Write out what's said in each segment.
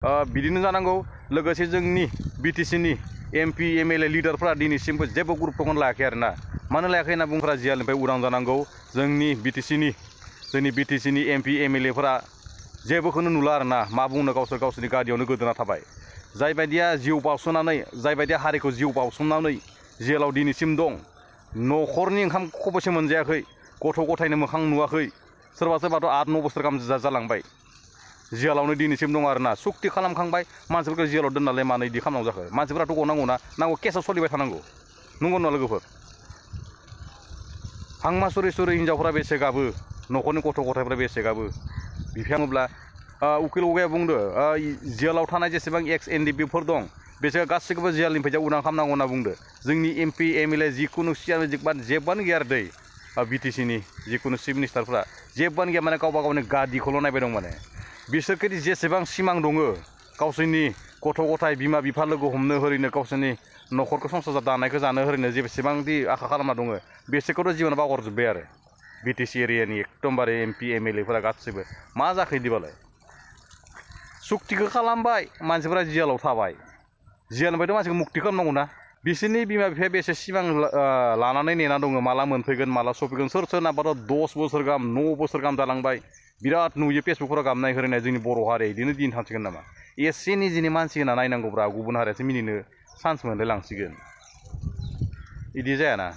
बिदिनो जानांगौ लोगोसे जोंनि बिटिसिनि एमपि एमएलए लिडारफ्रा दिनैसिमबो जेबो गुरुत्त'खौनो लायाखै आरोना मानो लायाखै होनना बुंब्ला जियालनिफ्राय उदां जानांगौ जोंनि बिटिसिनि एमपि एमएलएफोरा जेबोखौनो नुला आरोना मा बुंनो गावसोरनि गारियावनो गोदोना थाबाय जाय बायदिया जिउ बावसोमनानै जाय बायदिया हारिखौ जिउ बावसोमनानै जेलाव दिनैसिम दं न'खरनि ओंखाम खबसे मोनजायाखै गथ' गथायनो मोखां नुवाखै सोरबा सोरबाथ' 8-9 बोसोर गाहाम जालांबाय जेलावनो दिनैसिम दं आरोना सुक्ति खालामखांबाय मानसिफोरखौ जेलाव दोननानै मानो इदि खालामनांगौ जाखो मानसिफोराथ' गनांगौना नांगौ केसआव सोलिबाय थानांगौ नंगौ ना लोगोफोर हांमा सुरि सुरि हिनजावफोरा बेसे गाबो न'खरनि गथ' गथायफोरा बेसे गाबो बिफाया बुङोब्ला उकिल गगाया बुंदो जेलाव थानाय जेसेबां एक्स एनडिपिफोर दं बिसोर गासैखौबो जेलनिफ्राय उदां खालामनांगौ होनना बुंदो जोंनि एमपि एमएलए जिखुनु जेबोआनो गैया आरो दै बिटिसिनि जिखुनु चिफ मिनिस्टारफ्रा जेबोआनो गैया माने गावबा गावनि गादिखौल' नायबाय दं माने बिसोरखि जेसेबां सिमां दङ गावसोरनि गथ' गथाय बिमा बिफा लोगो हमनो ओरैनो गावसोरनि न'खरखौ संसार दानायखौ जानो ओरैनो जेसेबांदि आखा खालामना दङ बिसोरखौथ' जिबनाव बावगारजोब्बाय आरो बिटिसि एरियानि एकदमबारे एमपि एमएलएफोरा गासैबो मा जाखो इदिबालाय सुक्तिखौ खालामबाय मानसिफोरा जेलाव थाबाय जेलनिफ्रायथ' मानसिखौ मुक्ति खालामनांगौ ना बिसोरनि बिमा बिफाया बेसे सिमां लानानै नेना दङ माला मोनफैगोन माला सफैगोन सोर सोरनाबाथ' 10 बोसोर गाहाम 9 बोसोर गाहाम जालांबाय बिराद नुयो फेसबुकफोराव गाबनाय होरनाय जोंनि बर' हारिया बिदिनो दिन थांसिगोन नामा एसे निजेनि मानसि होना नायनांगौब्रा गुबुन हारियासो मिनिनो चान्स मोनलाय लांसिगोन बिदि जायाना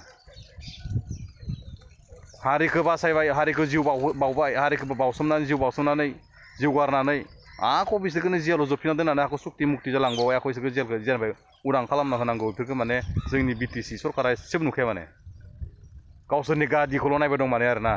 हारिखौ बासायबाय हारिखौ जिउ बावबाय हारिखौ बावसोमनानै जिउ गारनानै आखौ बिसोरखौनो जेलाव जोबफिनना दोननानै आखौ सुक्ति मुक्ति जालांबावबाय आखौ बिसोरखौ जेलनिफ्राय उदां खालामना होनांगौ बेफोरखौ माने जोंनि बिटिसि सरकारा एसेबो नुखाया माने गावसोरनि गादिखौल' नायबाय दं माने आरोना